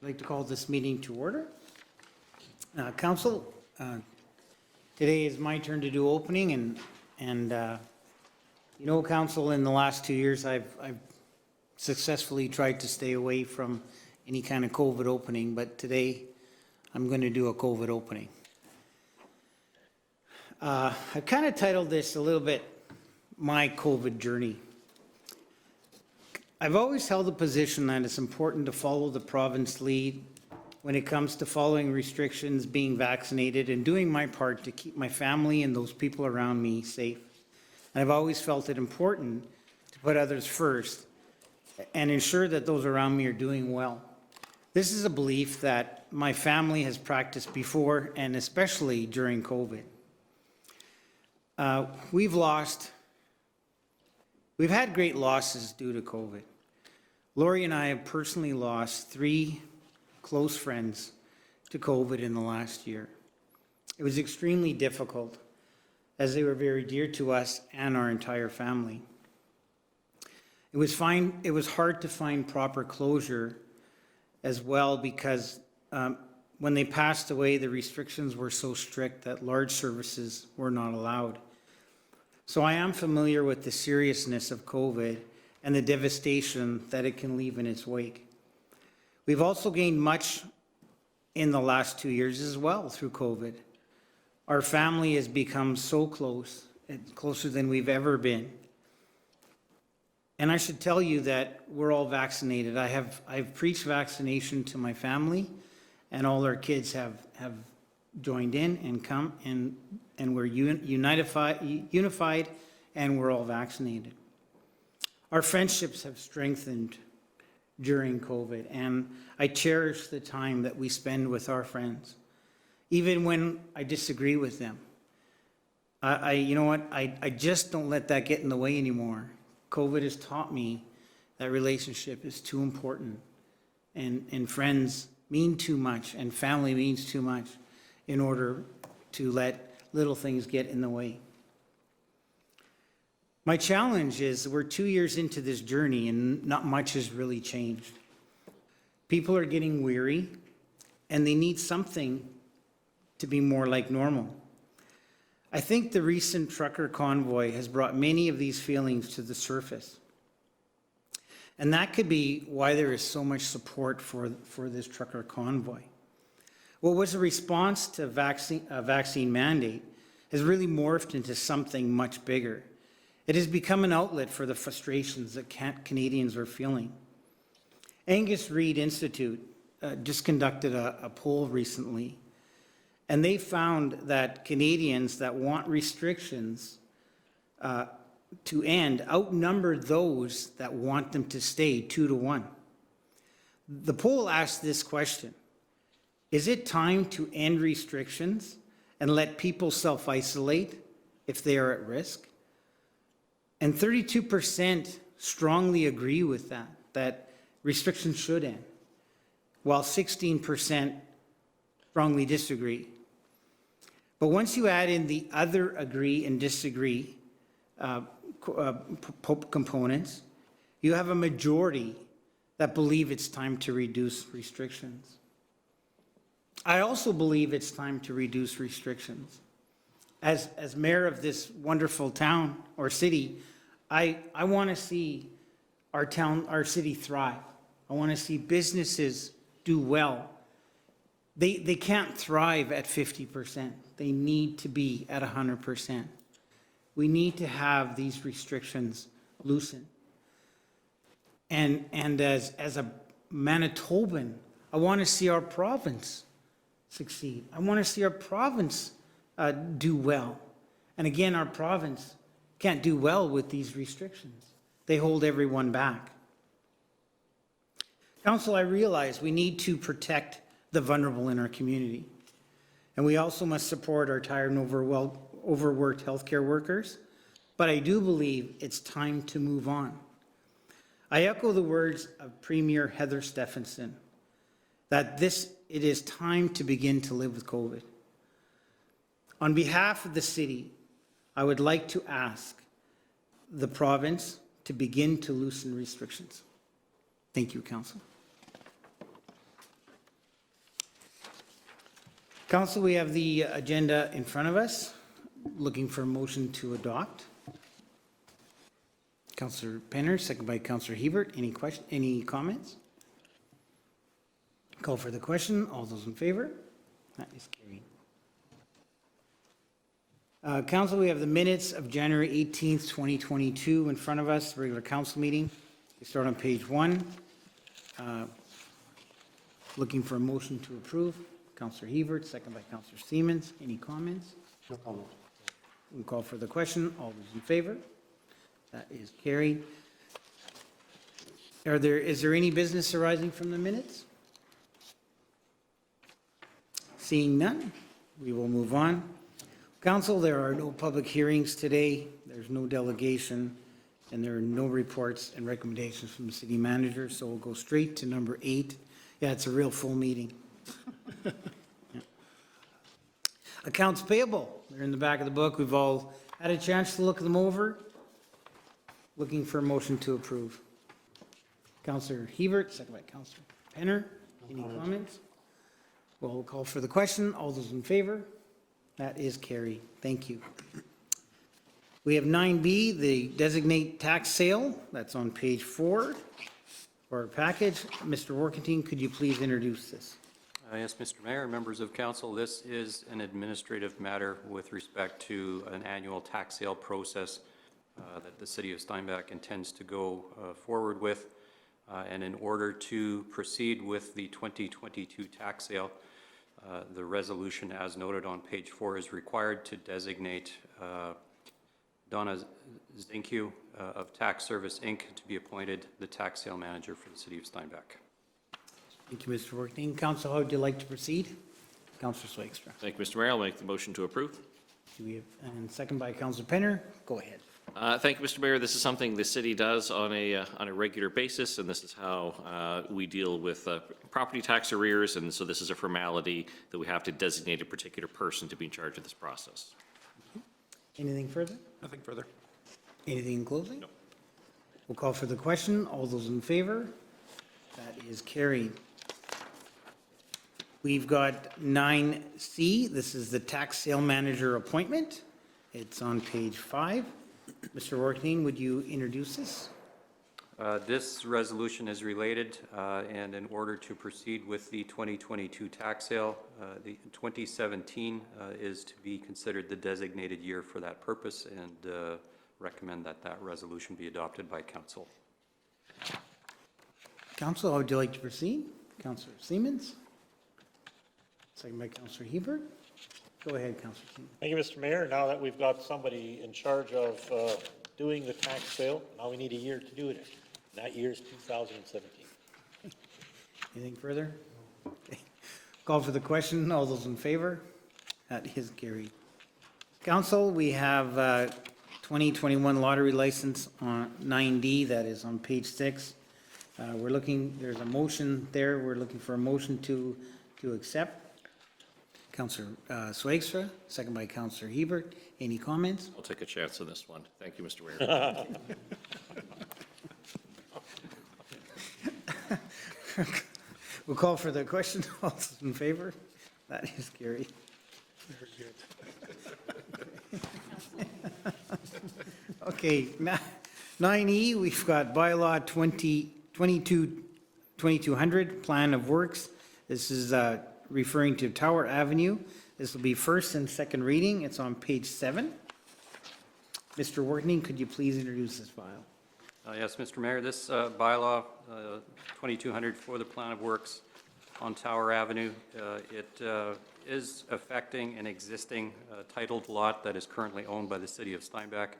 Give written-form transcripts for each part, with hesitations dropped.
I'd like to call this meeting to order. Council, today is my turn to do opening, and you know, Council, in the last 2 years, I've successfully tried to stay away from any kind of COVID opening, but today I'm going to do a COVID opening. I've kind of titled this a little bit, My COVID Journey. I've always held the position that it's important to follow the province lead when it comes to following restrictions, being vaccinated, and doing my part to keep my family and those people around me safe. And I've always felt it important to put others first and ensure that those around me are doing well. This is a belief that my family has practiced before, and especially during COVID. We've had great losses due to COVID. Lori and I have personally lost 3 close friends to COVID in the last year. It was extremely difficult as they were very dear to us and our entire family. It was hard to find proper closure as well because when they passed away, the restrictions were so strict that large services were not allowed. So I am familiar with the seriousness of COVID and the devastation that it can leave in its wake. We've also gained much in the last 2 years as well through COVID. Our family has become so close, closer than we've ever been. And I should tell you that we're all vaccinated. I've preached vaccination to my family, and all our kids have joined in and come, and we're unified, and we're all vaccinated. Our friendships have strengthened during COVID, and I cherish the time that we spend with our friends, even when I disagree with them. You know what? I just don't let that get in the way anymore. COVID has taught me that relationship is too important, and friends mean too much, and family means too much in order to let little things get in the way. My challenge is we're 2 years into this journey and not much has really changed. People are getting weary and they need something to be more like normal. I think the recent trucker convoy has brought many of these feelings to the surface. And that could be why there is so much support for this trucker convoy. What was a response to a vaccine mandate has really morphed into something much bigger. It has become an outlet for the frustrations that Canadians are feeling. Angus Reid Institute just conducted a poll recently, and they found that Canadians that want restrictions to end outnumber those that want them to stay 2 to 1. The poll asked this question: is it time to end restrictions and let people self-isolate if they are at risk? And 32% strongly agree with that restrictions should end, while 16% strongly disagree. But once you add in the other agree and disagree components, you have a majority that believe it's time to reduce restrictions. I also believe it's time to reduce restrictions. As mayor of this wonderful town or city, I want to see our city thrive. I want to see businesses do well. They can't thrive at 50%. They need to be at 100%. We need to have these restrictions loosened. And as a Manitoban, I want to see our province succeed. I want to see our province do well. And again, our province can't do well with these restrictions. They hold everyone back. Council, I realize we need to protect the vulnerable in our community. And we also must support our tired and overworked healthcare workers. But I do believe it's time to move on. I echo the words of Premier Heather Stephenson that it is time to begin to live with COVID. On behalf of the city, I would like to ask the province to begin to loosen restrictions. Thank you, Council. Council, we have the agenda in front of us. Looking for a motion to adopt. Councillor Penner, second by Councillor Hebert. Any comments? Call for the question. All those in favor? That is carried. Council, we have the minutes of January 18th, 2022 in front of us, regular council meeting. We start on page 1. Looking for a motion to approve. Councillor Hebert, second by Councillor Siemens. Any comments? No comment. We'll call for the question. All those in favor? That is carried. Is there any business arising from the minutes? Seeing none, we will move on. Council, there are no public hearings today. There's no delegation, and there are no reports and recommendations from the city manager, so we'll go straight to number 8. Yeah, it's a real full meeting. Yeah. Accounts payable, they're in the back of the book. We've all had a chance to look them over. Looking for a motion to approve. Councillor Hebert, second by Councillor Penner. Any comments? Well, we'll call for the question. All those in favor? That is carried. Thank you. We have 9B, the Designate Tax Sale. That's on page 4 for our package. Mr. Workington, could you please introduce this? Yes, Mr. Mayor, members of council, this is an administrative matter with respect to an annual tax sale process that the city of Steinbach intends to go forward with. And in order to proceed with the 2022 tax sale, the resolution as noted on page 4 is required to designate Donna Zinkyu of Tax Service, Inc. to be appointed the tax sale manager for the city of Steinbach. Thank you, Mr. Workington. Council, how would you like to proceed? Councillor Swagstra. Thank you, Mr. Mayor. I'll make the motion to approve. Do we have, and second by Councillor Penner. Go ahead. Thank you, Mr. Mayor. This is something the city does on a regular basis, and this is how we deal with property tax arrears, and so this is a formality that we have to designate a particular person to be in charge of this process. Anything further? Nothing further. Anything in closing? No. We'll call for the question. All those in favor? That is carried. We've got 9C. This is the tax sale manager appointment. It's on page 5. Mr. Workington, would you introduce this? This resolution is related, and in order to proceed with the 2022 tax sale, the 2017 is to be considered the designated year for that purpose, and recommend that that resolution be adopted by council. Council, how would you like to proceed? Councillor Siemens? Second by Councillor Hebert. Go ahead, Councillor Siemens. Thank you, Mr. Mayor. Now that we've got somebody in charge of doing the tax sale, now we need a year to do it. And that year is 2017. Anything further? Okay. Call for the question. All those in favor? That is carried. Council, we have 2021 lottery license on 9D. That is on page 6. There's a motion there. We're looking for a motion to accept. Councillor Swagstra, second by Councillor Hebert. Any comments? I'll take a chance on this one. Thank you, Mr. Mayor. We'll call for the question. All those in favor? That is carried. Very good. Okay, 9E, we've got bylaw 2200, plan of works. This is referring to Tower Avenue. This will be first and second reading. It's on page 7. Mr. Workington, could you please introduce this file? Yes, Mr. Mayor, this bylaw 2200 for the plan of works on Tower Avenue, it is affecting an existing titled lot that is currently owned by the city of Steinbach.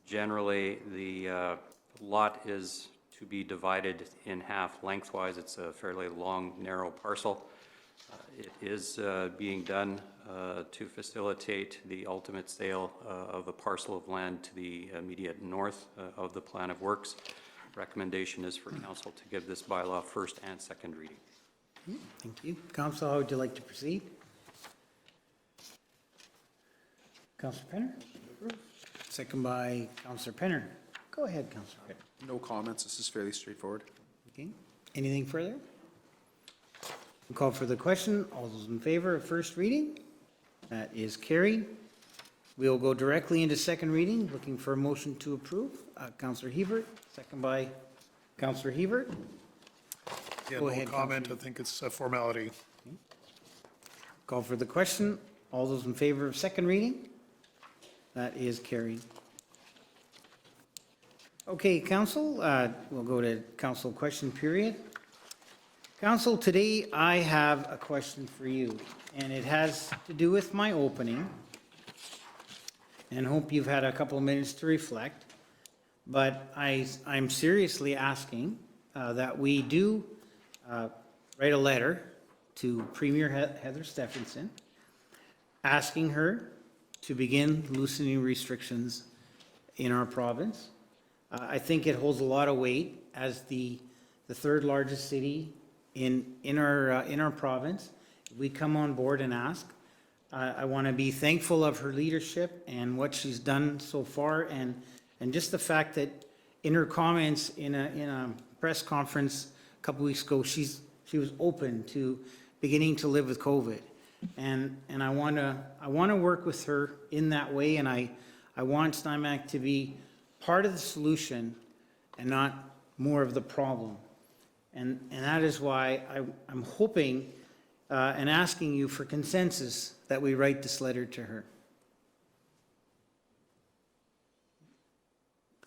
Generally, the lot is to be divided in half lengthwise. It's a fairly long, narrow parcel. It is being done to facilitate the ultimate sale of a parcel of land to the immediate north of the plan of works. Recommendation is for council to give this bylaw first and second reading. Thank you. Council, how would you like to proceed? Councillor Penner? Second by Councillor Penner. Go ahead, Councillor Penner. No comments. This is fairly straightforward. Okay. Anything further? Call for the question. All those in favor of first reading? That is carried. We will go directly into second reading. Looking for a motion to approve. Councillor Hebert, second by Councillor Hebert. Yeah, Go no ahead, comment. Councillor. I think it's a formality. Call for the question. All those in favor of second reading? That is carried. Okay, council, we'll go to council question period. Council, today I have a question for you, and it has to do with my opening. And hope you've had a couple of minutes to reflect. But I'm seriously asking that we do write a letter to Premier Heather Stephenson, asking her to begin loosening restrictions in our province. I think it holds a lot of weight as the third largest city in our province. We come on board and ask. I want to be thankful of her leadership and what she's done so far, and just the fact that in her comments in a press conference a couple weeks ago, she was open to beginning to live with COVID, and I want to work with her in that way, and I want Steinbach to be part of the solution and not more of the problem, and that is why I'm hoping and asking you for consensus that we write this letter to her.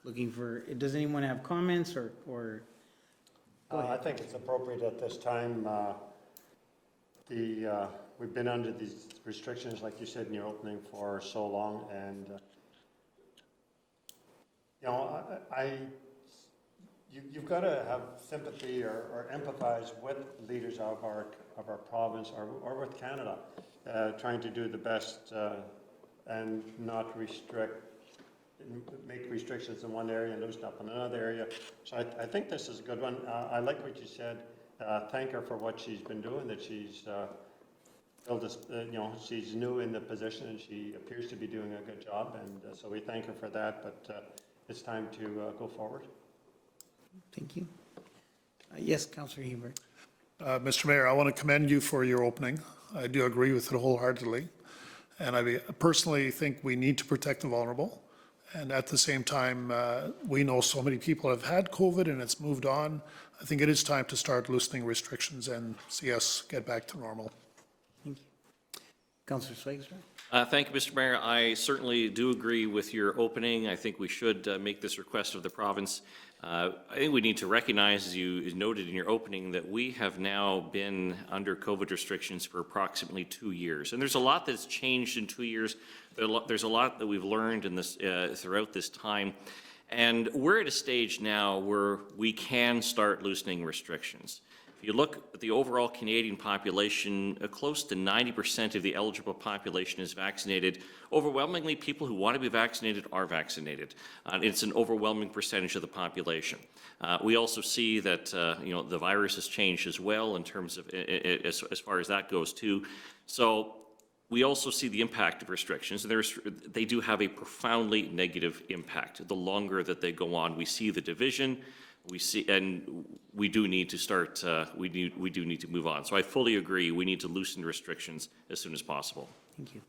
Looking for, does anyone have comments or? Go I ahead. think it's appropriate at this time. We've been under these restrictions, like you said in your opening, for so long, and you've got to have sympathy or empathize with leaders of our province or with Canada, trying to do the best and not make restrictions in one area and loosen up in another area. So I think this is a good one. I like what you said. Thank her for what she's been doing, that she's built this, she's new in the position and she appears to be doing a good job, and so we thank her for that, but it's time to go forward. Thank you. Yes, Councillor Hebert. Mr. Mayor, I want to commend you for your opening. I do agree with it wholeheartedly. And I personally think we need to protect the vulnerable. And at the same time, we know so many people have had COVID and it's moved on. I think it is time to start loosening restrictions and see us get back to normal. Thank you. Councillor Swagsby. Thank you, Mr. Mayor. I certainly do agree with your opening. I think we should make this request of the province. I think we need to recognize, as you noted in your opening, that we have now been under COVID restrictions for approximately 2 years. And there's a lot that's changed in 2 years. There's a lot that we've learned in this, throughout this time. And we're at a stage now where we can start loosening restrictions. If you look at the overall Canadian population, close to 90% of the eligible population is vaccinated. Overwhelmingly, people who want to be vaccinated are vaccinated. It's an overwhelming percentage of the population. We also see that the virus has changed as well in terms of as far as that goes too. So we also see the impact of restrictions. They do have a profoundly negative impact. The longer that they go on, we see the division. We see, and we do need to start, we do need to move on. So I fully agree, we need to loosen restrictions as soon as possible. Thank you.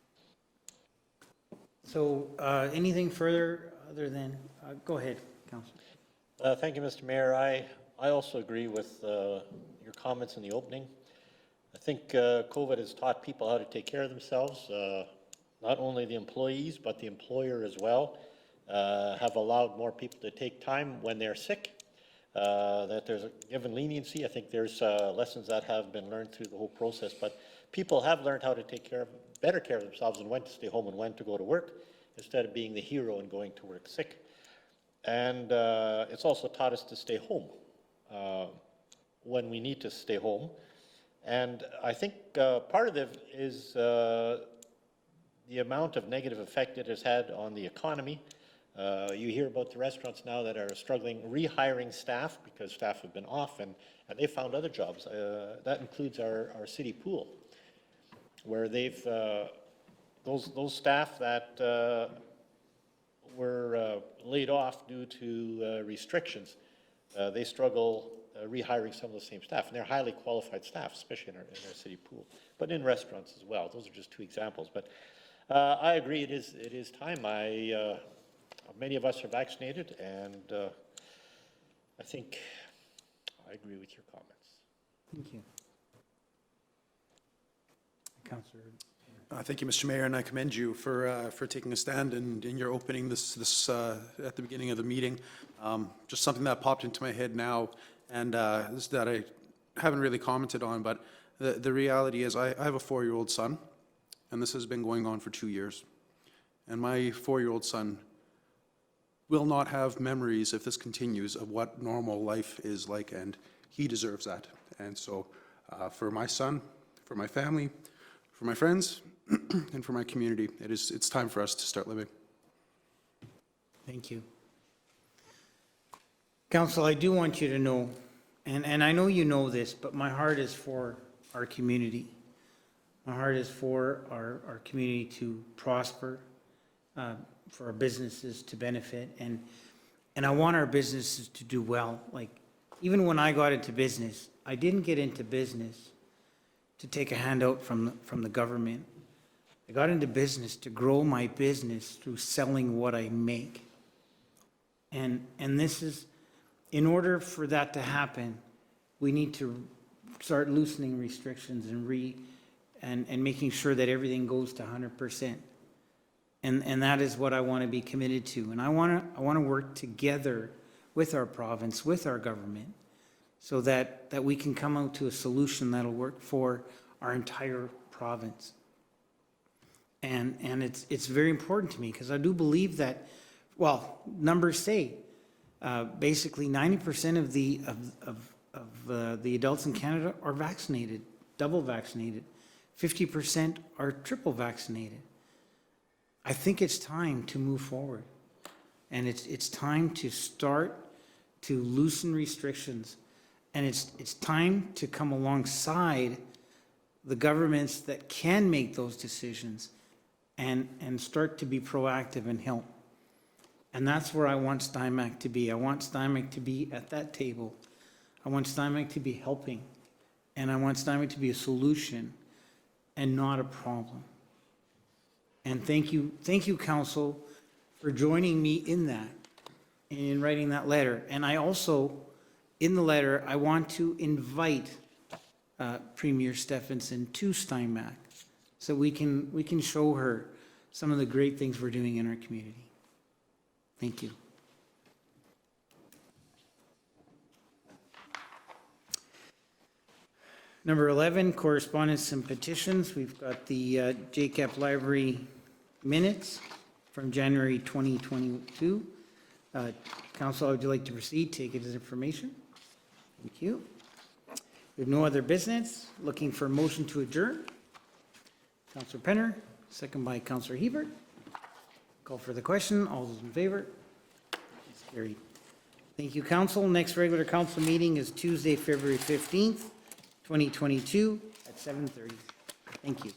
So anything further other than, go ahead, Councillor. Thank you, Mr. Mayor. I also agree with your comments in the opening. I think COVID has taught people how to take care of themselves, not only the employees, but the employer as well, have allowed more people to take time when they're sick. That there's a given leniency. I think there's lessons that have been learned through the whole process, but people have learned how to take better care of themselves and when to stay home and when to go to work instead of being the hero and going to work sick. And it's also taught us to stay home when we need to stay home. And I think part of it is the amount of negative effect it has had on the economy. You hear about the restaurants now that are struggling rehiring staff because staff have been off and they found other jobs. That includes our city pool, where they've those staff that were laid off due to restrictions. They struggle rehiring some of the same staff. And they're highly qualified staff, especially in our city pool, but in restaurants as well. Those are just two examples. But I agree, it is time. Many of us are vaccinated, and I think I agree with your comments. Thank you. Councillor. Thank you, Mr. Mayor, and I commend you for taking a stand in your opening this at the beginning of the meeting. Just something that popped into my head now, and this that I haven't really commented on, but the reality is I have a 4-year-old son, and this has been going on for 2 years. And my 4-year-old son will not have memories, if this continues, of what normal life is like, and he deserves that. And so for my son, for my family, for my friends, and for my community, it's time for us to start living. Thank you. Council, I do want you to know, and I know you know this, but my heart is for our community. My heart is for our community to prosper, for our businesses to benefit, and I want our businesses to do well. Like, even when I got into business, I didn't get into business to take a handout from the government. I got into business to grow my business through selling what I make. And this is, in order for that to happen, we need to start loosening restrictions and making sure that everything goes to 100%. And that is what I want to be committed to. And I want to work together with our province, with our government, so that we can come out to a solution that'll work for our entire province. And it's very important to me, because I do believe that, well, numbers say basically 90% of the adults in Canada are vaccinated, double vaccinated. 50% are triple vaccinated. I think it's time to move forward, and it's time to start to loosen restrictions, and it's time to come alongside the governments that can make those decisions and start to be proactive and help. And that's where I want Steinbach to be. I want Steinbach to be at that table. I want Steinbach to be helping, and I want Steinbach to be a solution and not a problem. And thank you, Council, for joining me in that, in writing that letter. And I also, in the letter, I want to invite Premier Stephenson to Steinbach, so we can show her some of the great things we're doing in our community. Thank you. Number 11, correspondence and petitions. We've got the Jcap Library minutes from January 2022. Council, would you like to proceed? Take it as information. Thank you. We have no other business. Looking for a motion to adjourn. Councillor Penner, second by Councillor Hebert. Call for the question. All those in favor? It's carried. Thank you, Council. Next regular council meeting is Tuesday, February 15th, 2022 at 7:30. Thank you.